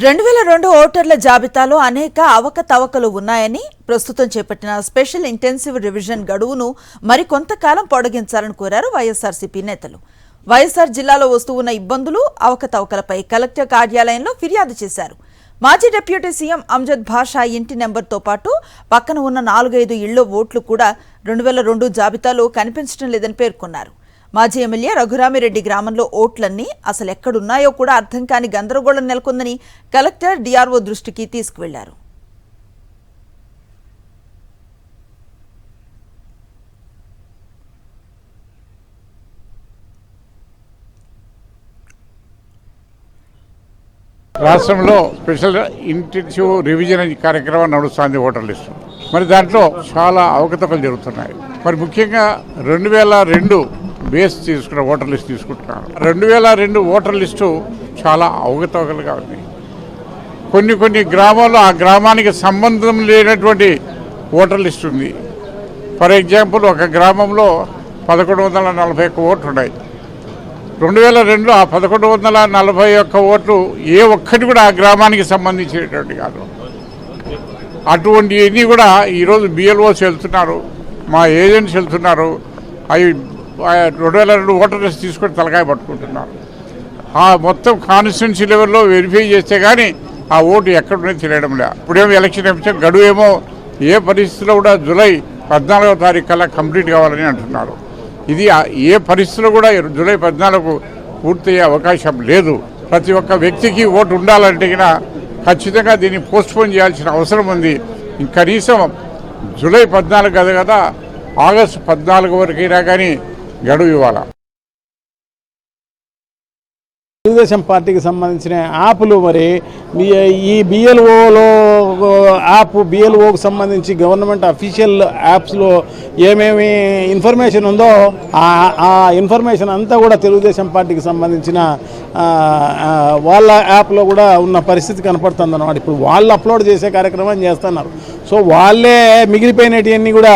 2002 ఓటర్ల జాబితాలో అనేక అవకతవకలు ఉన్నాయని ప్రస్తుతం చేపట్టిన స్పెషల్ ఇంటెన్సివ్ రివిజన్ గడువును మరికొంతకాలం పొడిగించాలని కోరారు వైఎస్ఆర్సీపీ నేతలు. వైఎస్ఆర్ జిల్లాలో వస్తున్న ఇబ్బందులు అవకతవకలపై కలెక్టర్ కార్యాలయంలో ఫిర్యాదు చేశారు. మాజీ డిప్యూటీ సీఎం అమ్జద్ భాషా ఇంటి నెంబర్తో పాటు పక్కన ఉన్న 4-5 ఇళ్ల ఓట్లు కూడా 2002 జాబితాలో కనిపించడం లేదని పేర్కొన్నారు. మాజీ ఎమ్మెల్యే రఘురామిరెడ్డి గ్రామంలో ఓట్లన్నీ అసలు ఎక్కడున్నాయో కూడా అర్థం కాని గందరగోళం నెలకొందని కలెక్టర్ డిఆర్ఓ దృష్టికి తీసుకువెళ్లారు. రాష్ట్రంలో స్పెషల్ ఇంటెన్సివ్ రివిజన్ కార్యక్రమం నడుస్తుంది ఓటర్ లిస్టు. మరి దాంట్లో చాలా అవకతవకలు జరుగుతున్నాయి. మరి ముఖ్యంగా 2002 బేస్ తీసుకున్న ఓటర్ లిస్ట్ తీసుకుంటున్నాను. 2002 ఓటర్ లిస్టు చాలా అవకతవకలుగా ఉంది. కొన్ని గ్రామాల్లో ఆ గ్రామానికి సంబంధం లేనటువంటి ఓటర్ లిస్ట్ ఉంది. ఫర్ ఎగ్జాంపుల్ ఒక గ్రామంలో 1141 ఓట్లు ఉన్నాయి. 2002లో ఆ 1141 ఓట్లు ఏ ఒక్కటి కూడా ఆ గ్రామానికి సంబంధించినటువంటి కాదు. అటువంటివన్నీ కూడా ఈరోజు బిఎల్ఓస్ వెళ్తున్నారు, మా ఏజెంట్స్ వెళ్తున్నారు. అవి 2002 ఓటర్ లిస్ట్ తీసుకొని తలకాయ పట్టుకుంటున్నారు. ఆ మొత్తం కాన్స్టిట్యున్సీ లెవెల్లో వెరిఫై చేస్తే కానీ ఆ ఓటు ఎక్కడున్నది తెలియడం లేదు. ఇప్పుడేమో ఎలక్షన్ గడువు ఏమో ఏ పరిస్థితిలో కూడా జూలై 14వ తారీఖు కల్లా కంప్లీట్ కావాలని అంటున్నారు. ఇది ఏ పరిస్థితిలో కూడా జూలై 14కు పూర్తయ్యే అవకాశం లేదు. ప్రతి ఒక్క వ్యక్తికి ఓటు ఉండాలంటే ఖచ్చితంగా దీన్ని పోస్ట్పోన్ చేయాల్సిన అవసరం ఉంది. కనీసం జూలై 14 కదా ఆగస్టు 14 వరకైనా కానీ గడువు ఇవ్వాలి. తెలుగుదేశం పార్టీకి సంబంధించిన యాప్లు మరి ఈ బిఎల్ఓలో బిఎల్ఓకి సంబంధించి గవర్నమెంట్ అఫీషియల్ యాప్స్లో ఏమేమి ఇన్ఫర్మేషన్ ఉందో ఆ ఇన్ఫర్మేషన్ అంతా కూడా తెలుగుదేశం పార్టీకి సంబంధించిన వాళ్ళ యాప్లో కూడా ఉన్న పరిస్థితి కనపడుతుంది అన్నమాట. ఇప్పుడు వాళ్ళు అప్లోడ్ చేసే కార్యక్రమం చేస్తున్నారు. సో వాళ్ళే మిగిలిపోయినవన్నీ కూడా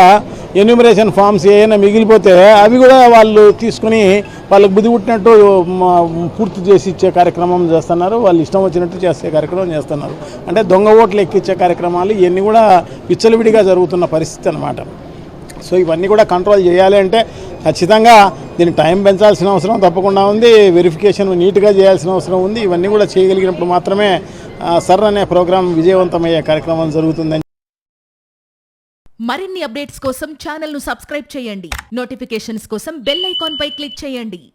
ఎన్యూమరేషన్ ఫామ్స్ ఏమైనా మిగిలిపోతే అవి కూడా వాళ్ళు తీసుకుని వాళ్ళకి బుద్ధి పుట్టినట్టు పూర్తి చేసి ఇచ్చే కార్యక్రమం చేస్తున్నారు. వాళ్ళు ఇష్టం వచ్చినట్టు చేసే కార్యక్రమం చేస్తున్నారు. అంటే దొంగ ఓట్లు ఎక్కించే కార్యక్రమాలు ఇవన్నీ కూడా విచ్చలవిడిగా జరుగుతున్న పరిస్థితి అన్నమాట. సో ఇవన్నీ కూడా కంట్రోల్ చేయాలి అంటే ఖచ్చితంగా దీన్ని టైం పెంచాల్సిన అవసరం తప్పకుండా ఉంది. వెరిఫికేషన్ నీట్గా చేయాల్సిన అవసరం ఉంది. ఇవన్నీ కూడా చేయగలిగినప్పుడు మాత్రమే సర్ అనే ప్రోగ్రాం విజయవంతమయ్యే కార్యక్రమం జరుగుతుందని. మరిన్ని అప్డేట్స్ కోసం ఛానల్ ను సబ్స్క్రైబ్ చేయండి. నోటిఫికేషన్స్ కోసం బెల్ ఐకాన్ పై క్లిక్ చేయండి.